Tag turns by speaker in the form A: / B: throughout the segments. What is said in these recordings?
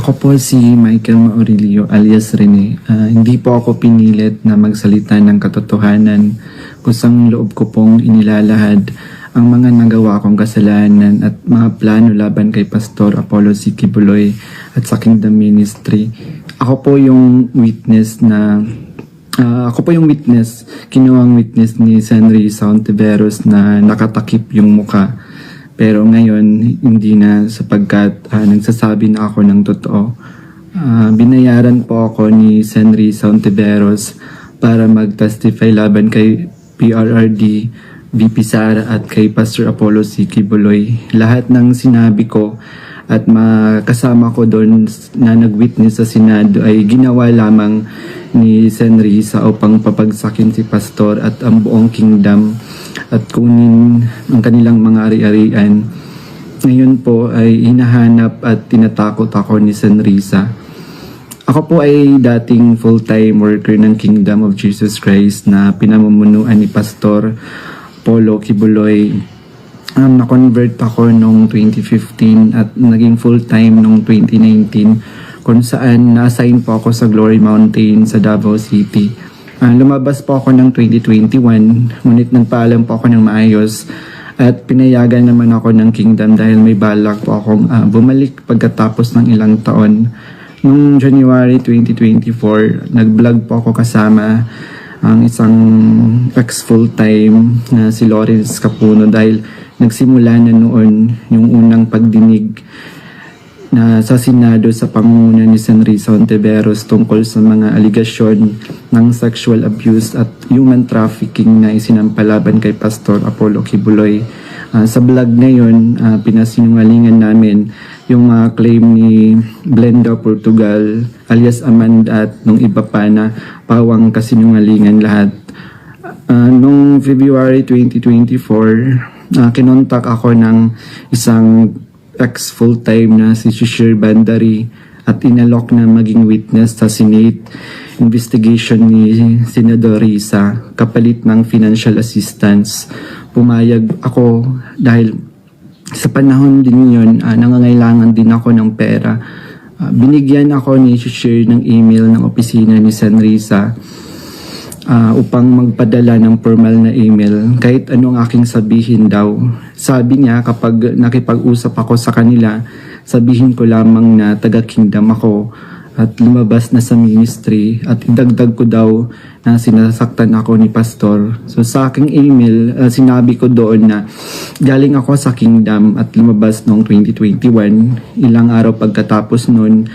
A: Ako po si Michael Maurilio alias Rene. Hindi po ako pinilit na magsalita ng katotohanan. Kusang loob ko pong inilalahad ang mga nagawa kong kasalanan at mga plano laban kay Pastor Apollo C. Quiboloy at sa Kingdom Ministry. Ako po yung witness, kinuwang witness ni Senry Sauntiveros na nakatakip yung muka. Pero ngayon, hindi na sapagkat nagsasabi na ako ng totoo. Binayaran po ako ni Senry Sauntiveros para mag-testify laban kay PRRD, VP Sara at kay Pastor Apollo C. Quiboloy. Lahat ng sinabi ko at kasama ko doon na nag-witness sa Senado ay ginawa lamang ni Senry upang papagsakin si Pastor at ang buong kingdom at kunin ang kanilang mga ari-arian. Ngayon po ay hinahanap at tinatakot ako ni Senrisa. Ako po ay dating full-time worker ng Kingdom of Jesus Christ na pinamumunuan ni Pastor Apollo Quiboloy. Na-convert ako noong 2015 at naging full-time noong 2019 kung saan na-assign po ako sa Glory Mountain sa Davao City. Lumabas po ako ng 2021, ngunit nagpaalam po ako ng maayos at pinayagan naman ako ng Kingdom dahil may balak po akong bumalik pagkatapos ng ilang taon. Noong January 2024, nag-vlog po ako kasama ang isang ex-full-time na si Lawrence Capuno dahil nagsimula na noon yung unang pagdinig na sa Senado sa pangunguna ni Senry Sauntiveros tungkol sa mga aligasyon ng sexual abuse at human trafficking na isinampalaban kay Pastor Apollo Quiboloy. Sa vlog na yun, pinasinungalingan namin yung claim ni Blenda Portugal alias Amanda at nung iba pa na pawang kasinungalingan lahat. Noong February 2024, kinontak ako ng isang ex-full-time na si Shishir Bandari at inalok na maging witness sa Senate investigation ni Senador Risa kapalit ng financial assistance. Pumayag ako dahil sa panahon din yun, nangangailangan din ako ng pera. Binigyan ako ni Shishir ng email ng opisina ni Sen Risa upang magpadala ng formal na email kahit anong aking sabihin daw. Sabi niya kapag nakipag-usap ako sa kanila, sabihin ko lamang na taga-kingdom ako at lumabas na sa ministry at idagdag ko daw na sinasaktan ako ni Pastor. So sa aking email, sinabi ko doon na galing ako sa kingdom at lumabas noong 2021. Ilang araw pagkatapos noon,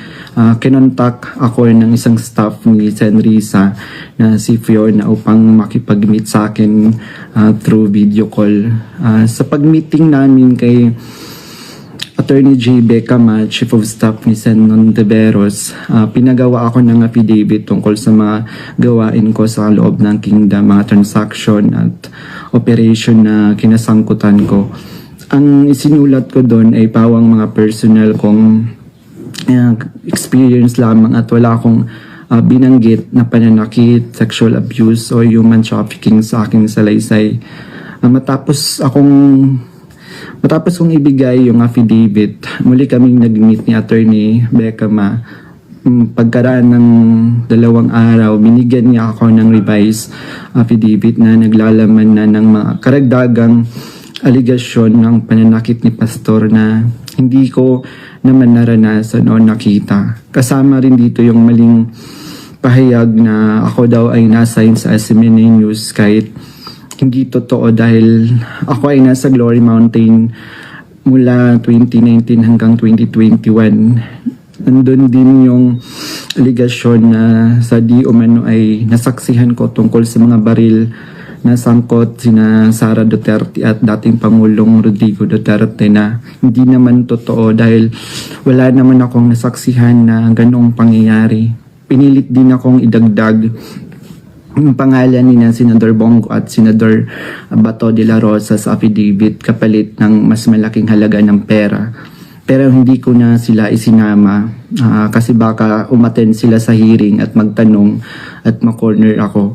A: kinontak ako ng isang staff ni Senrisa na si Fiona upang makipag-meet sa akin through video call. Sa pag-meeting namin kay Attorney J. Becama, Chief of Staff ni Sen. Sauntiveros, pinagawa ako ng affidavit tungkol sa mga gawain ko sa loob ng kingdom, mga transaction at operation na kinasangkutan ko. Ang isinulat ko doon ay pawang mga personal kong experience lamang at wala akong binanggit na pananakit, sexual abuse o human trafficking sa aking salaysay. Matapos kong ibigay yung affidavit, muli kaming nag-meet ni Attorney Becama. Pagkaraan ng 2 araw, binigyan niya ako ng revised affidavit na naglalaman na ng mga karagdagang aligasyon ng pananakit ni Pastor na hindi ko naman naranasan o nakita. Kasama rin dito yung maling pahayag na ako daw ay na-assign sa SMNA News kahit hindi totoo dahil ako ay nasa Glory Mountain mula 2019 hanggang 2021. Nandun din yung aligasyon na sa di umano ay nasaksihan ko tungkol sa mga baril na sangkot sina Sara Duterte at dating Pangulong Rodrigo Duterte na hindi naman totoo dahil wala naman akong nasaksihan na ganoong pangyayari. Pinilit din akong idagdag ang pangalan ni Senador Bongo at Senador Bato de la Rosa sa affidavit kapalit ng mas malaking halaga ng pera. Pero hindi ko na sila isinama kasi baka umattend sila sa hearing at magtanong at makorner ako.